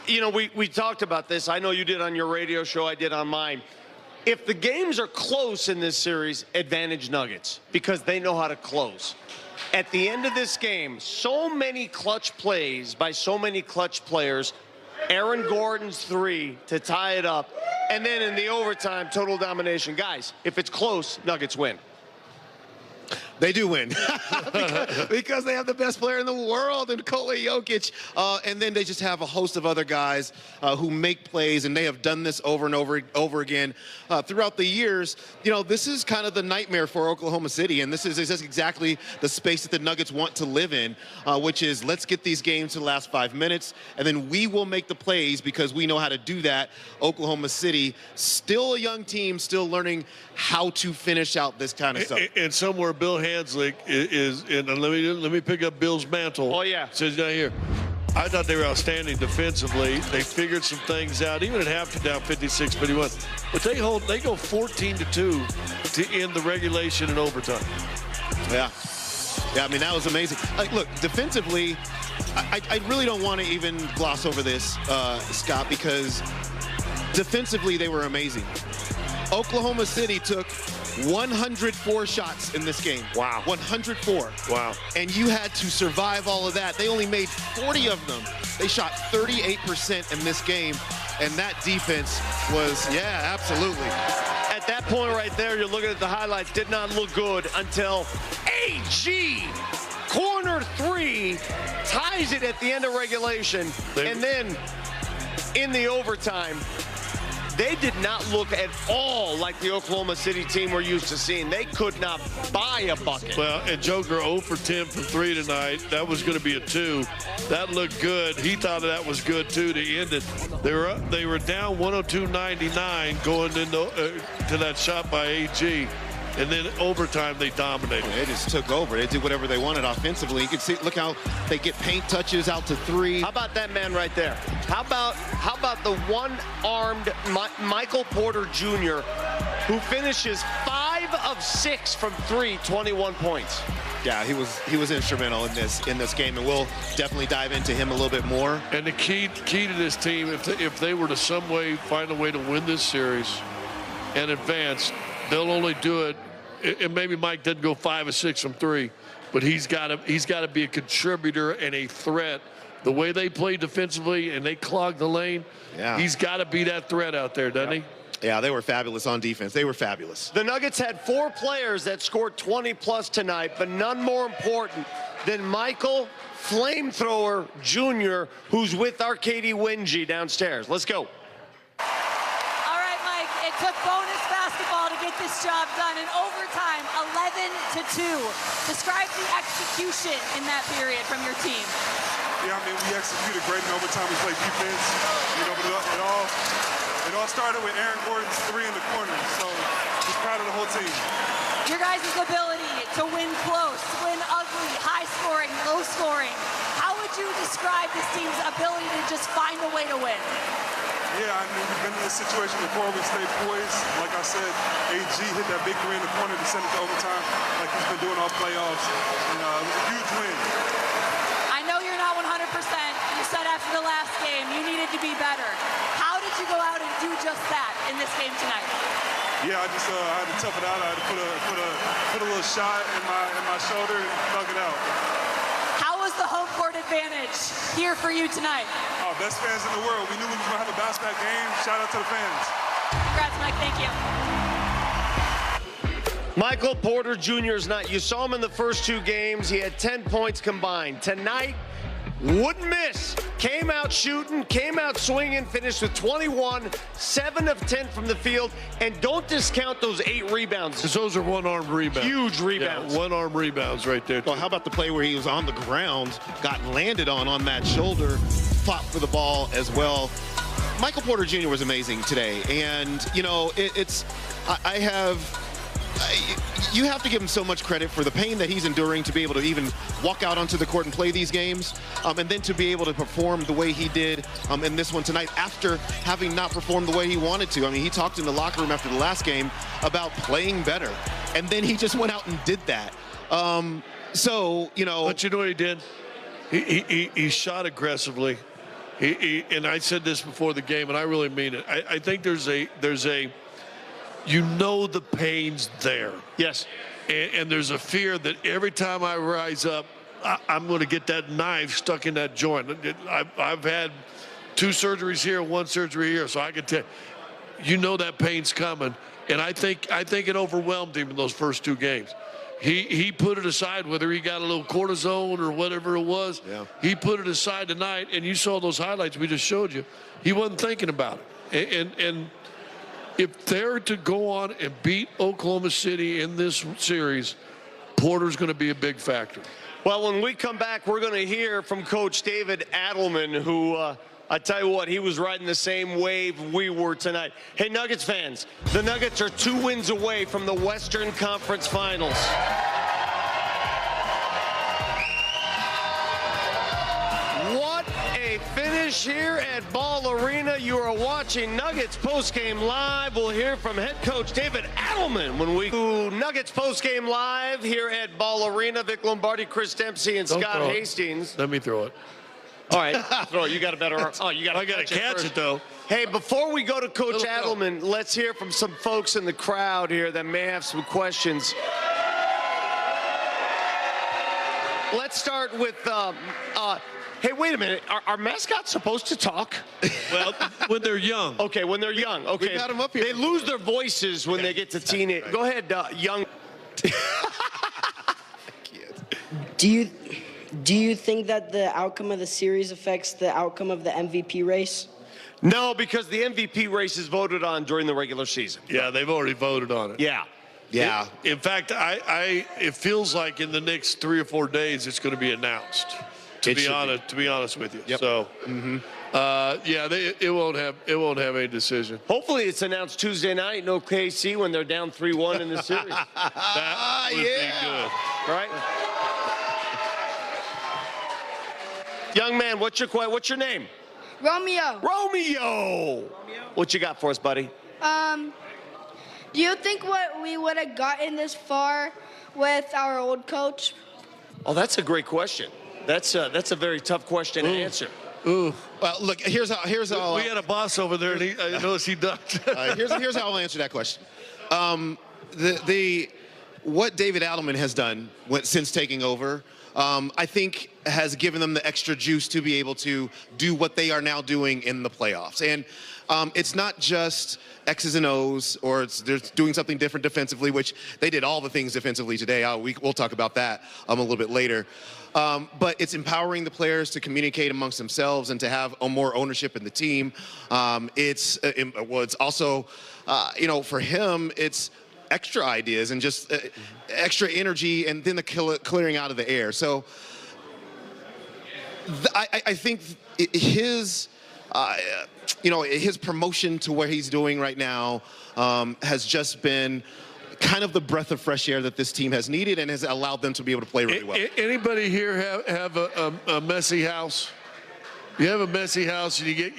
you know, we talked about this. I know you did on your radio show. I did on mine. If the games are close in this series, advantage Nuggets because they know how to close. At the end of this game, so many clutch plays by so many clutch players. Aaron Gordon's 3 to tie it up. And then in the overtime, total domination. Guys, if it's close, Nuggets win. They do win because they have the best player in the world in Jokic. And then they just have a host of other guys who make plays, and they have done this over and over again throughout the years. You know, this is kind of the nightmare for Oklahoma City, and this is exactly the space that the Nuggets want to live in, which is let's get these games to the last 5 minutes, and then we will make the plays because we know how to do that. Oklahoma City, still a young team, still learning how to finish out this kind of stuff. And somewhere Bill Hanslick is, and let me pick up Bill's mantle. Oh, yeah. Says down here. I thought they were outstanding defensively. They figured some things out, even at halftime down 56-51. But they go 14-2 to end the regulation and overtime. Yeah. Yeah, I mean, that was amazing. Look, defensively, I really don't want to even gloss over this, Scott, because defensively they were amazing. Oklahoma City took 104 shots in this game. Wow. 104. Wow. And you had to survive all of that. They only made 40 of them. They shot 38% in this game. And that defense was, yeah, absolutely. At that point right there, you're looking at the highlights, did not look good until AG, corner 3, ties it at the end of regulation. And then in the overtime, they did not look at all like the Oklahoma City team we're used to seeing. They could not buy a bucket. Well, and Joker 0 for 10 from 3 tonight. That was going to be a 2. That looked good. He thought that was good, too, to end it. They were down 102-99 going into to that shot by AG. And then overtime, they dominated. They just took over. They did whatever they wanted offensively. You can see, look how they get paint touches out to 3. How about that man right there? How about the one-armed Michael Porter Jr., who finishes 5 of 6 from 3, 21 points. Yeah, he was instrumental in this game, and we'll definitely dive into him a little bit more. And the key to this team, if they were to some way find a way to win this series and advance, they'll only do it. And maybe Mike didn't go 5 or 6 from 3, but he's got to be a contributor and a threat. The way they play defensively and they clog the lane, he's got to be that threat out there, doesn't he? Yeah, they were fabulous on defense. They were fabulous. The Nuggets had 4 players that scored 20-plus tonight, but none more important than Michael Flamethrower Jr., who's with our Katie Wingy downstairs. Let's go. All right, Mike, it took bonus basketball to get this job done in overtime, 11-2. Describe the execution in that period from your team. Yeah, I mean, we executed great in overtime. We played defense. You know, but it all started with Aaron Gordon's 3 in the corner. So just proud of the whole team. Your guys' ability to win close, win ugly, high scoring, low scoring. How would you describe this team's ability to just find a way to win? Yeah, I mean, we've been in this situation before. We stayed poised. Like I said, AG hit that big 3 in the corner to send it to overtime, like he's been doing all playoffs. And it was a huge win. I know you're not 100%. You said after the last game you needed to be better. How did you go out and do just that in this game tonight? Yeah, I had to tough it out. I had to put a little shot in my shoulder and thug it out. How was the home court advantage here for you tonight? Oh, best fans in the world. We knew we were going to have a bounce-back game. Shout out to the fans. Congrats, Mike. Thank you. Michael Porter Jr.'s night. You saw him in the first 2 games. He had 10 points combined. Tonight, wouldn't miss. Came out shooting, came out swinging, finished with 21, 7 of 10 from the field. And don't discount those 8 rebounds. Because those are one-armed rebounds. Huge rebounds. Yeah, one-armed rebounds right there. Well, how about the play where he was on the ground, got landed on that shoulder, fought for the ball as well. Michael Porter Jr. was amazing today. And, you know, you have to give him so much credit for the pain that he's enduring to be able to even walk out onto the court and play these games, and then to be able to perform the way he did in this one tonight after having not performed the way he wanted to. I mean, he talked in the locker room after the last game about playing better, and then he just went out and did that. So, you know. But you know what he did? He shot aggressively. And I said this before the game, and I really mean it. I think there's a the pain's there. Yes. And there's a fear that every time I rise up, I'm going to get that knife stuck in that joint. I've had 2 surgeries here, 1 surgery here, so I can tell that pain's coming. And I think it overwhelmed him in those first 2 games. He put it aside, whether he got a little cortisone or whatever it was. Yeah. He put it aside tonight, and you saw those highlights we just showed you. He wasn't thinking about it. And if they're to go on and beat Oklahoma City in this series, Porter's going to be a big factor. Well, when we come back, we're going to hear from Coach David Adelman, who, I tell you what, he was riding the same wave we were tonight. Hey, Nuggets fans, the Nuggets are 2 wins away from the Western Conference Finals. What a finish here at Ball Arena. You are watching Nuggets Postgame Live. We'll hear from head coach David Adelman when we do Nuggets Postgame Live here at Ball Arena. Vic Lombardi, Chris Dempsey, and Scott Hastings. Let me throw it. All right, throw it. You got a better. Oh, you got. I got to catch it though. Hey, before we go to Coach Adelman, let's hear from some folks in the crowd here that may have some questions. Let's start with. Hey, wait a minute. Are mascots supposed to talk? Well, when they're young. Okay, when they're young. Okay. We got 'em up here. They lose their voices when they get to teenage. Right. Go ahead, young. Do you think that the outcome of the series affects the outcome of the MVP race? No, because the MVP race is voted on during the regular season. Yeah, they've already voted on it. Yeah. Yeah. In fact, it feels like in the next 3 or 4 days it's going to be announced. To be honest with you. Yep. So, it won't have any decision. Hopefully, it's announced Tuesday night. No KC when they're down 3-1 in the series. That would be good. Right? Young man, what's your name? Romeo. Romeo. What you got for us, buddy? Do you think we would have gotten this far with our old coach? Oh, that's a great question. That's a very tough question to answer. Ooh. Well, look, here's how. We had a boss over there, and I noticed he ducked. Here's how I'll answer that question. What David Adelman has done since taking over, I think has given them the extra juice to be able to do what they are now doing in the playoffs. And it's not just X's and O's, or they're doing something different defensively, which they did all the things defensively today. We'll talk about that a little bit later. But it's empowering the players to communicate amongst themselves and to have more ownership in the team. It's also, for him, it's extra ideas and just extra energy, and then the clearing out of the air. So I think his promotion to where he's doing right now has just been kind of the breath of fresh air that this team has needed and has allowed them to be able to play really well. Anybody here have a messy house? You have a messy house and you